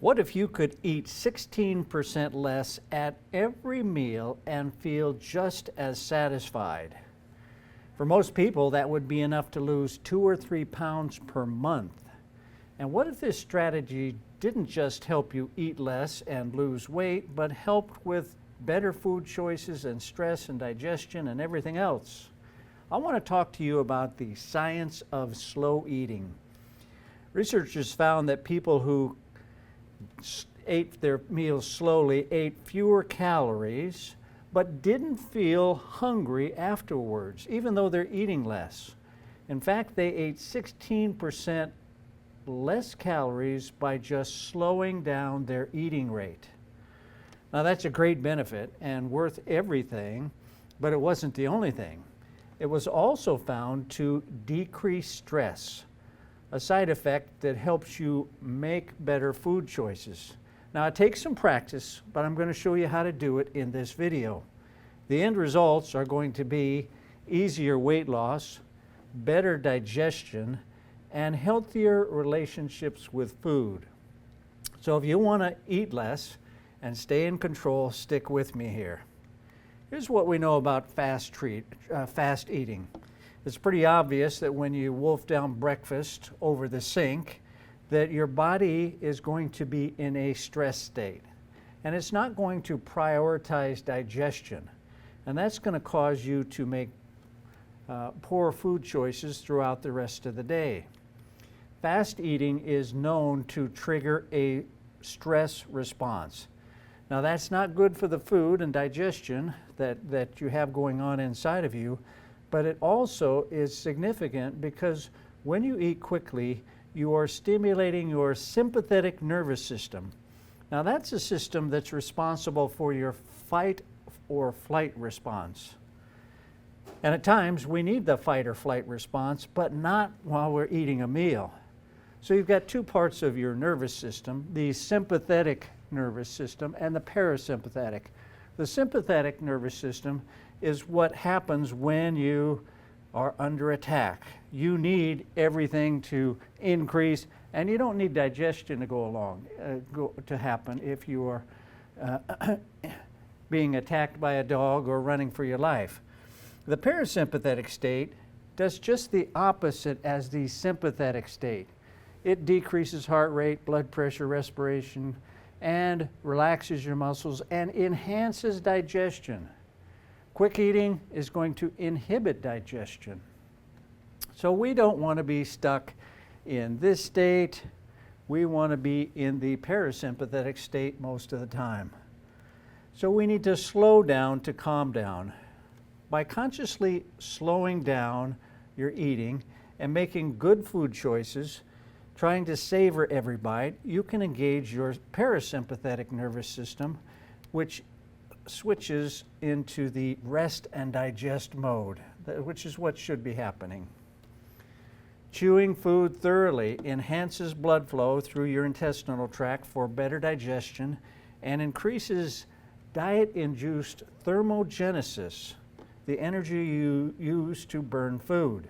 What if you could eat 16% less at every meal and feel just as satisfied? For most people, that would be enough to lose 2 or 3 pounds per month. And what if this strategy didn't just help you eat less and lose weight, but helped with better food choices and stress and digestion and everything else? I want to talk to you about the science of slow eating. Researchers found that people who ate their meals slowly ate fewer calories but didn't feel hungry afterwards, even though they're eating less. In fact, they ate 16% less calories by just slowing down their eating rate. Now that's a great benefit and worth everything, but it wasn't the only thing. It was also found to decrease stress, a side effect that helps you make better food choices. Now it takes some practice, but I'm going to show you how to do it in this video. The end results are going to be easier weight loss, better digestion, and healthier relationships with food. So if you want to eat less and stay in control, stick with me here. Here's what we know about fast eating. It's pretty obvious that when you wolf down breakfast over the sink, that your body is going to be in a stress state. And it's not going to prioritize digestion. And that's going to cause you to make poor food choices throughout the rest of the day. Fast eating is known to trigger a stress response. Now that's not good for the food and digestion that you have going on inside of you, but it also is significant because when you eat quickly, you are stimulating your sympathetic nervous system. Now that's a system that's responsible for your fight or flight response. And at times we need the fight or flight response, but not while we're eating a meal. So you've got two parts of your nervous system, the sympathetic nervous system and the parasympathetic. The sympathetic nervous system is what happens when you are under attack. You need everything to increase, and you don't need digestion to to happen if you are being attacked by a dog or running for your life. The parasympathetic state does just the opposite as the sympathetic state. It decreases heart rate, blood pressure, respiration, and relaxes your muscles and enhances digestion. Quick eating is going to inhibit digestion. So we don't want to be stuck in this state. We want to be in the parasympathetic state most of the time. So we need to slow down to calm down. By consciously slowing down your eating and making good food choices, trying to savor every bite, you can engage your parasympathetic nervous system, which switches into the rest and digest mode, which is what should be happening. Chewing food thoroughly enhances blood flow through your intestinal tract for better digestion and increases diet-induced thermogenesis, the energy you use to burn food.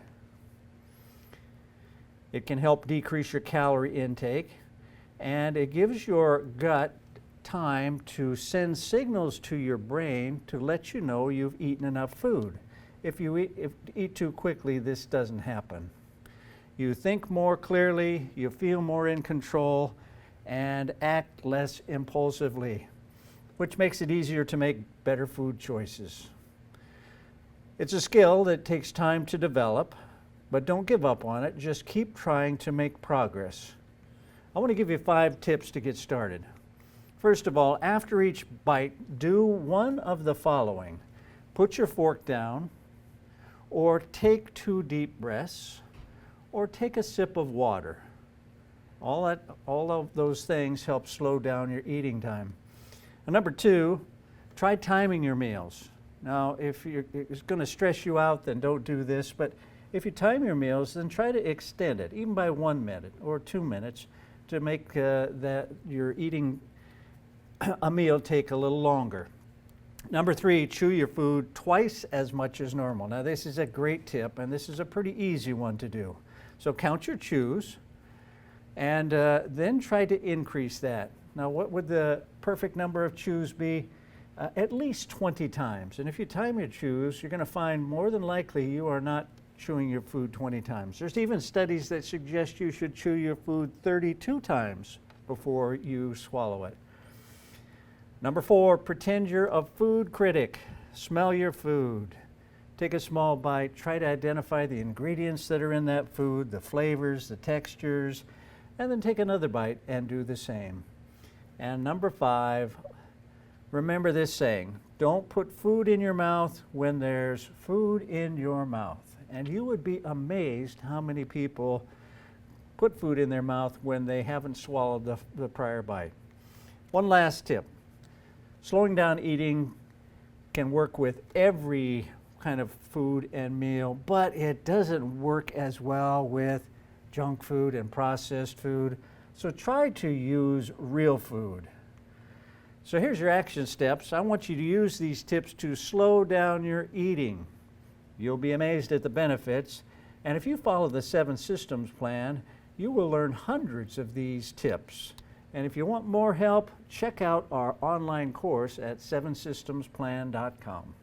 It can help decrease your calorie intake, and it gives your gut time to send signals to your brain to let you know you've eaten enough food. If you eat too quickly, this doesn't happen. You think more clearly, you feel more in control, and act less impulsively, which makes it easier to make better food choices. It's a skill that takes time to develop, but don't give up on it. Just keep trying to make progress. I want to give you 5 tips to get started. First of all, after each bite, do one of the following. Put your fork down, or take 2 deep breaths, or take a sip of water. All of those things help slow down your eating time. And number 2, try timing your meals. Now, if it's going to stress you out, then don't do this, but if you time your meals, then try to extend it, even by 1 minute or 2 minutes, to make your eating a meal take a little longer. Number 3, chew your food twice as much as normal. Now this is a great tip, and this is a pretty easy one to do. So count your chews, and then try to increase that. Now, what would the perfect number of chews be? At least 20 times. And if you time your chews, you're going to find more than likely you are not chewing your food 20 times. There's even studies that suggest you should chew your food 32 times before you swallow it. Number 4, pretend you're a food critic. Smell your food. Take a small bite. Try to identify the ingredients that are in that food, the flavors, the textures, and then take another bite and do the same. And number 5, remember this saying, don't put food in your mouth when there's food in your mouth. And you would be amazed how many people put food in their mouth when they haven't swallowed the prior bite. One last tip. Slowing down eating can work with every kind of food and meal, but it doesn't work as well with junk food and processed food. So try to use real food. So here's your action steps. I want you to use these tips to slow down your eating. You'll be amazed at the benefits. And if you follow the 7 Systems Plan, you will learn hundreds of these tips. And if you want more help, check out our online course at 7systemsplan.com.